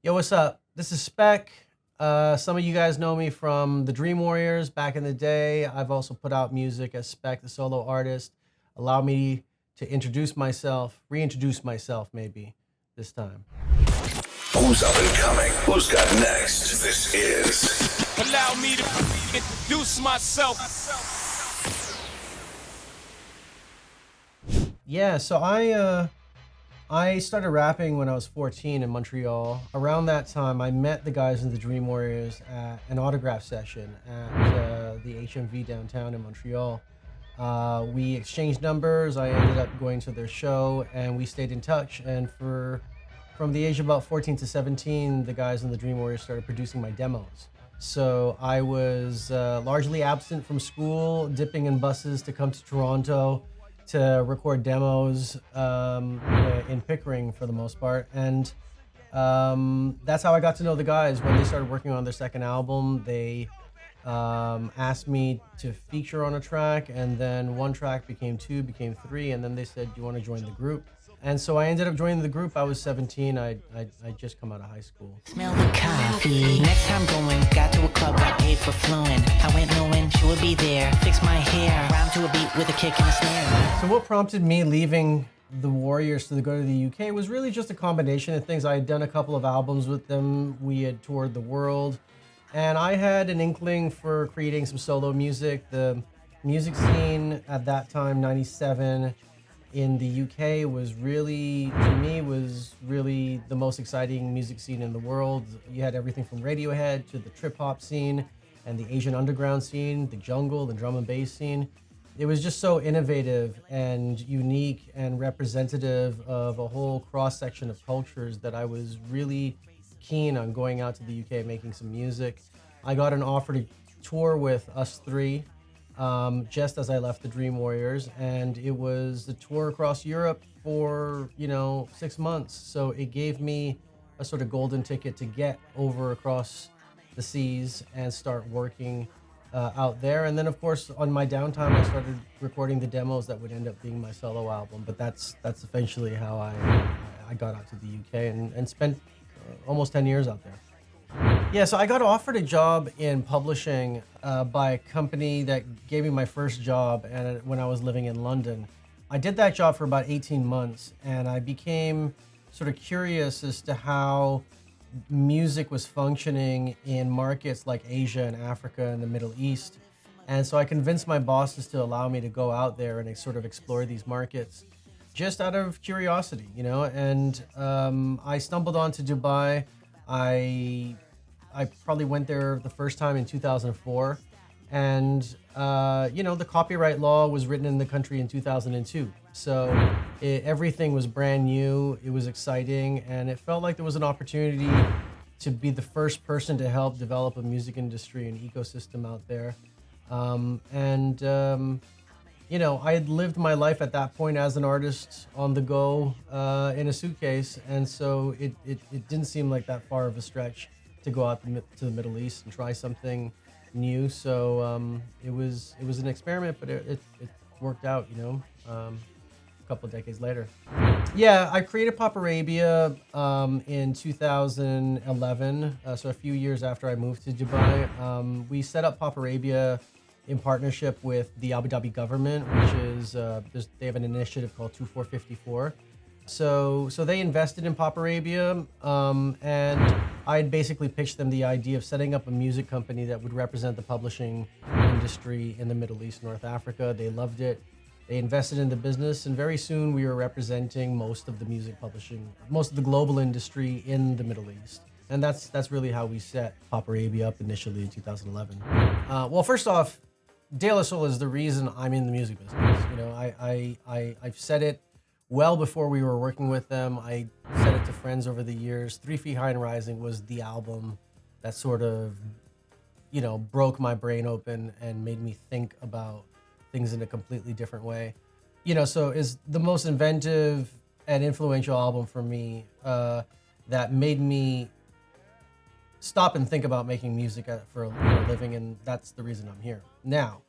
Yo, what's up? This is Spec. Some of you guys know me from the Dream Warriors back in the day. I've also put out music as Spec, the solo artist. Allow me to reintroduce myself maybe this time. Who's up and coming? Who's got next? This is. Allow me to introduce myself. Yeah, so I started rapping when I was 14 in Montreal. Around that time, I met the guys in the Dream Warriors at an autograph session at the HMV downtown in Montreal. We exchanged numbers. I ended up going to their show, and we stayed in touch. And from the age of about 14 to 17, the guys in the Dream Warriors started producing my demos. So I was largely absent from school, dipping in buses to come to Toronto to record demos in Pickering for the most part. And that's how I got to know the guys. When they started working on their second album, they asked me to feature on a track, and then one track became two, became three, and then they said, do you want to join the group? And so I ended up joining the group. I was 17. I just come out of high school. Smell the coffee. Next time going, got to a club, got paid for fluent. I went knowing she would be there. Fix my hair, rhyme to a beat with a kick and a snare. So what prompted me leaving the Warriors to go to the UK was really just a combination of things. I had done a couple of albums with them. We had toured the world. And I had an inkling for creating some solo music. The music scene at that time, 97, in the UK was really, to me, was really the most exciting music scene in the world. You had everything from Radiohead to the trip hop scene and the Asian underground scene, the jungle, the drum and bass scene. It was just so innovative and unique and representative of a whole cross section of cultures that I was really keen on going out to the UK making some music. I got an offer to tour with us three just as I left the Dream Warriors, and it was a tour across Europe for 6 months. So it gave me a sort of golden ticket to get over across the seas and start working out there. And then of course on my downtime I started recording the demos that would end up being my solo album. But that's eventually how I got out to the UK and spent almost 10 years out there. Yeah, so I got offered a job in publishing by a company that gave me my first job and when I was living in London. I did that job for about 18 months and I became sort of curious as to how music was functioning in markets like Asia and Africa and the Middle East. And so I convinced my bosses to allow me to go out there and sort of explore these markets just out of curiosity, and I stumbled onto Dubai. I probably went there the first time in 2004, and the copyright law was written in the country in 2002. So everything was brand new. It was exciting, and it felt like there was an opportunity to be the first person to help develop a music industry and ecosystem out there. I had lived my life at that point as an artist on the go in a suitcase, and so it didn't seem like that far of a stretch to go out to the Middle East and try something new. So it was an experiment, but it worked out, a couple of decades later. Yeah, I created PopArabia in 2011, so a few years after I moved to Dubai. We set up PopArabia in partnership with the Abu Dhabi government, which is, they have an initiative called 2454. So they invested in PopArabia, and I had basically pitched them the idea of setting up a music company that would represent the publishing industry in the Middle East, North Africa. They loved it. They invested in the business, and very soon we were representing most of the music publishing, most of the global industry in the Middle East. And that's really how we set PopArabia up initially in 2011. Well, first off, De La Soul is the reason I'm in the music business. I've said it well before we were working with them. I said it to friends over the years. 3 Feet High and Rising was the album that sort of, broke my brain open and made me think about things in a completely different way. So is the most inventive and influential album for me that made me stop and think about making music for a living, and that's the reason I'm here. Now,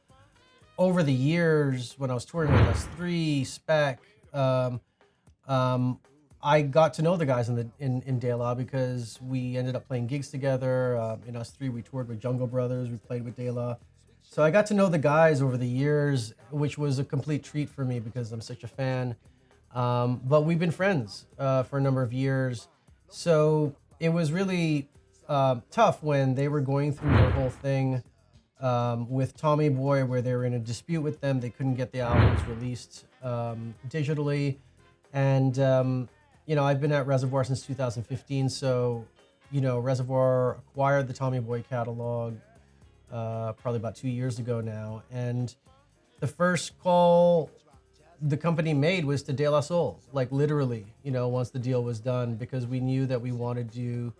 over the years, when I was touring with S.5, SPEK, I got to know the guys in De La because we ended up playing gigs together. In us three, we toured with Jungle Brothers. We played with De La. So I got to know the guys over the years, which was a complete treat for me because I'm such a fan. But we've been friends for a number of years. So it was really tough when they were going through their whole thing with Tommy Boy, where they were in a dispute with them. They couldn't get the albums released digitally. And, I've been at Reservoir since 2015. So, Reservoir acquired the Tommy Boy catalog probably about 2 years ago now. And the first call the company made was to De La Soul, like literally, once the deal was done, because we knew that we wanted to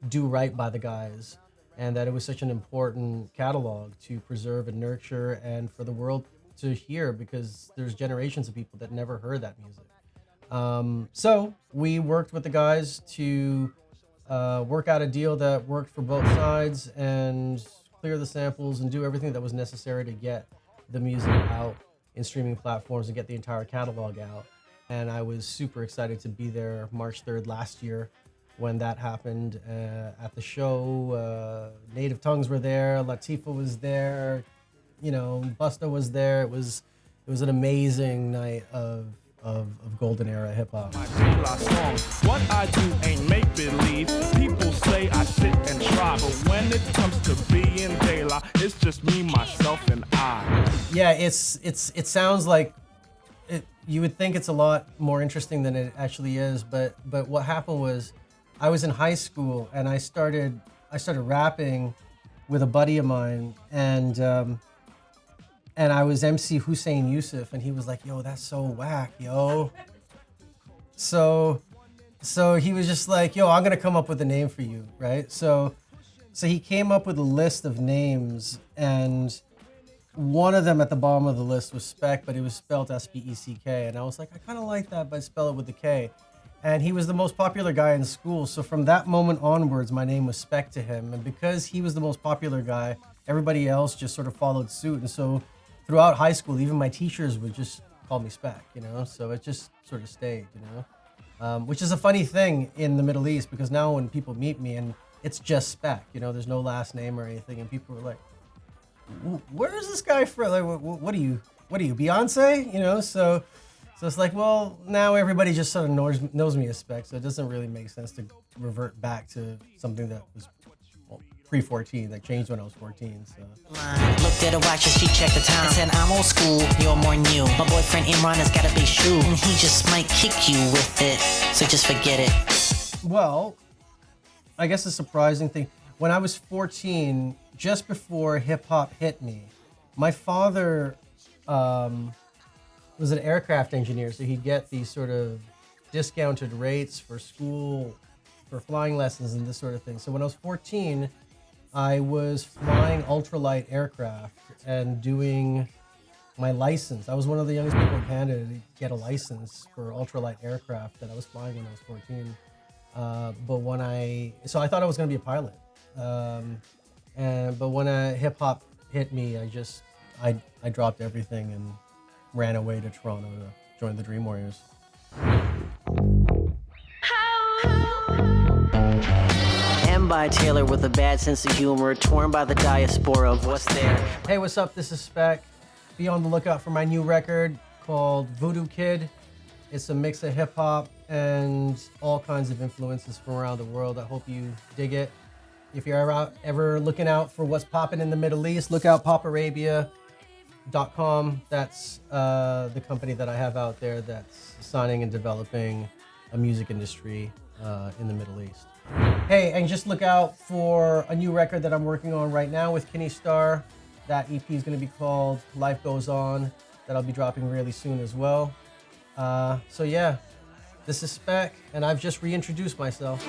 do right by the guys and that it was such an important catalog to preserve and nurture and for the world to hear, because there's generations of people that never heard that music. So we worked with the guys to work out a deal that worked for both sides and clear the samples and do everything that was necessary to get the music out in streaming platforms and get the entire catalog out. And I was super excited to be there March 3rd last year when that happened at the show. Native Tongues were there, Latifah was there, Busta was there. It was an amazing night of golden era hip hop. What I do ain't make believe. People say I sit and try, but when it comes to being De La, it's just me, myself, and I. Yeah, it sounds like you would think it's a lot more interesting than it actually is, but what happened was I was in high school and I started rapping with a buddy of mine, and I was MC Hussein Yusuf, and he was like, "Yo, that's so whack, yo." So he was just like, "Yo, I'm gonna come up with a name for you, right?" So he came up with a list of names, and one of them at the bottom of the list was Spek, but it was spelled S-P-E-C-K, and I was like, I kind of like that, but spell it with the K. And he was the most popular guy in school, so from that moment onwards, my name was Spek to him, and because he was the most popular guy, everybody else just sort of followed suit, and so throughout high school, even my teachers would just call me Spek, so it just sort of stayed, which is a funny thing in the Middle East, because now when people meet me and it's just Spek, there's no last name or anything, and people are like, where is this guy from? Like, what are you, Beyonce? So it's like, well, now everybody just sort of knows me as Spek, so it doesn't really make sense to revert back to something that was pre-14, that changed when I was 14, so. Looked at her watch and she checked the time. I said, I'm old school, you're more new. My boyfriend Imran has got a big shoe, and he just might kick you with it, so just forget it. Well, I guess a surprising thing, when I was 14, just before hip-hop hit me, my father was an aircraft engineer, so he'd get these sort of discounted rates for school, for flying lessons and this sort of thing. So when I was 14, I was flying ultralight aircraft and doing my license. I was one of the youngest people in Canada to get a license for ultralight aircraft that I was flying when I was 14. So I thought I was going to be a pilot. But when hip hop hit me, I dropped everything and ran away to Toronto to join the Dream Warriors. M by Taylor with a bad sense of humor, torn by the diaspora of what's there. Hey, what's up? This is Spek. Be on the lookout for my new record called Voodoo Kid. It's a mix of hip hop and all kinds of influences from around the world. I hope you dig it. If you're ever looking out for what's popping in the Middle East, look out PopArabia.com. That's the company that I have out there that's signing and developing a music industry in the Middle East. Hey, and just look out for a new record that I'm working on right now with Kenny Starr. That EP is going to be called Life Goes On. That'll be dropping really soon as well. So yeah, this is Spek, and I've just reintroduced myself.